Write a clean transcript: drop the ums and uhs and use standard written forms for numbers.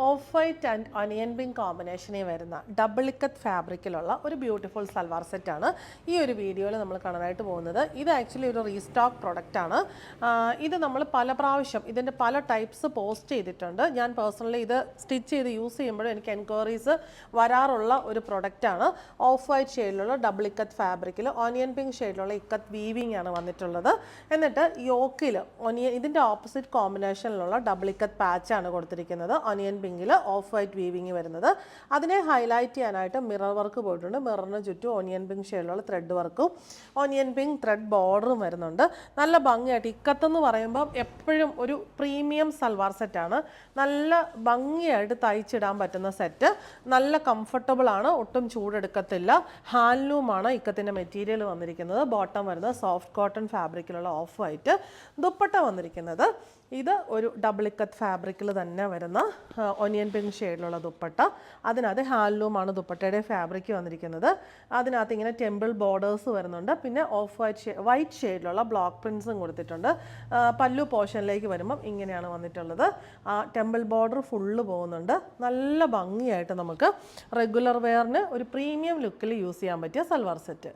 Of white and onion pink കോമ്പിനേഷനിൽ വരുന്ന double ikat ഫാബ്രിക്കിലുള്ള ഒരു ബ്യൂട്ടിഫുൾ സൽവാർ സെറ്റാണ് ഈ ഒരു വീഡിയോയിൽ നമ്മൾ കാണാനായിട്ട് പോകുന്നത്. ഇത് ആക്ച്വലി ഒരു റീസ്റ്റോക്ക് പ്രൊഡക്റ്റാണ്. ഇത് നമ്മൾ പല പ്രാവശ്യം ഇതിൻ്റെ പല ടൈപ്സ് പോസ്റ്റ് ചെയ്തിട്ടുണ്ട്. ഞാൻ പേഴ്സണലി ഇത് സ്റ്റിച്ച് ചെയ്ത് യൂസ് ചെയ്യുമ്പോഴും എനിക്ക് എൻക്വയറീസ് വരാറുള്ള ഒരു പ്രൊഡക്റ്റാണ്. ഓഫ് വൈറ്റ് ഷെയ്ഡിലുള്ള ഡബിൾ ഇക്കത്ത് ഫാബ്രിക്കിൽ ഓനിയൻ പിങ്ക് ഷെയ്ഡിലുള്ള ഇക്കത്ത് വീവിങ് ആണ് വന്നിട്ടുള്ളത്. എന്നിട്ട് യോക്കിൽ ഇതിൻ്റെ ഓപ്പോസിറ്റ് കോമ്പിനേഷനിലുള്ള ഡബിൾ ഇക്കത്ത് പാച്ചാണ് കൊടുത്തിരിക്കുന്നത്. ഓനിയൻ പിങ്കിൽ ഓഫ് വൈറ്റ് വീവിങ് വരുന്നത്. അതിനെ ഹൈലൈറ്റ് ചെയ്യാനായിട്ട് മിറർ വർക്ക് പോയിട്ടുണ്ട്. മിററിന് ചുറ്റും ഓനിയൻ പിങ്ക് ഷെയ്ഡിലുള്ള ത്രെഡ് വർക്കും ഓനിയൻ പിങ്ക് ത്രെഡ് ബോർഡറും വരുന്നുണ്ട്. നല്ല ഭംഗിയായിട്ട് ഇക്കത്തെന്ന് പറയുമ്പോൾ എപ്പോഴും ഒരു പ്രീമിയം സൽവാർ സെറ്റാണ്. നല്ല ഭംഗിയായിട്ട് തയ്ച്ചിടാൻ പറ്റുന്ന സെറ്റ്. നല്ല കംഫർട്ടബിൾ ആണ്, ഒട്ടും ചൂടെടുക്കത്തില്ല. ഹാൻഡ്ലൂമാണ് ഇക്കത്തിൻ്റെ മെറ്റീരിയൽ വന്നിരിക്കുന്നത്. ബോട്ടം വരുന്നത് സോഫ്റ്റ് കോട്ടൺ ഫാബ്രിക്കിലുള്ള ഓഫ് വൈറ്റ്. ദുപ്പട്ട വന്നിരിക്കുന്നത് ഇത് ഒരു ഡബിൾ ഇക്കത്ത് ഫാബ്രിക്കിൽ തന്നെ വരുന്ന ഒനിയൻ പിങ്ക് ഷെയ്ഡിലുള്ള ദുപ്പട്ട. അതിനകത്ത് ഹാൻഡ്ലൂമാണ് ദുപ്പട്ടയുടെ ഫാബ്രിക് വന്നിരിക്കുന്നത്. അതിനകത്ത് ഇങ്ങനെ ടെമ്പിൾ ബോർഡേഴ്സ് വരുന്നുണ്ട്. പിന്നെ ഓഫ് വൈറ്റ് ഷെയ്ഡിലുള്ള ബ്ലോക്ക് പ്രിൻസും കൊടുത്തിട്ടുണ്ട്. പല്ലു പോർഷനിലേക്ക് വരുമ്പം ഇങ്ങനെയാണ് വന്നിട്ടുള്ളത്. ടെമ്പിൾ ബോർഡർ ഫുള്ള് പോകുന്നുണ്ട്. നല്ല ഭംഗിയായിട്ട് നമുക്ക് റെഗുലർ വെയറിന് ഒരു പ്രീമിയം ലുക്കിൽ യൂസ് ചെയ്യാൻ പറ്റിയ സൽവാർ സെറ്റ്.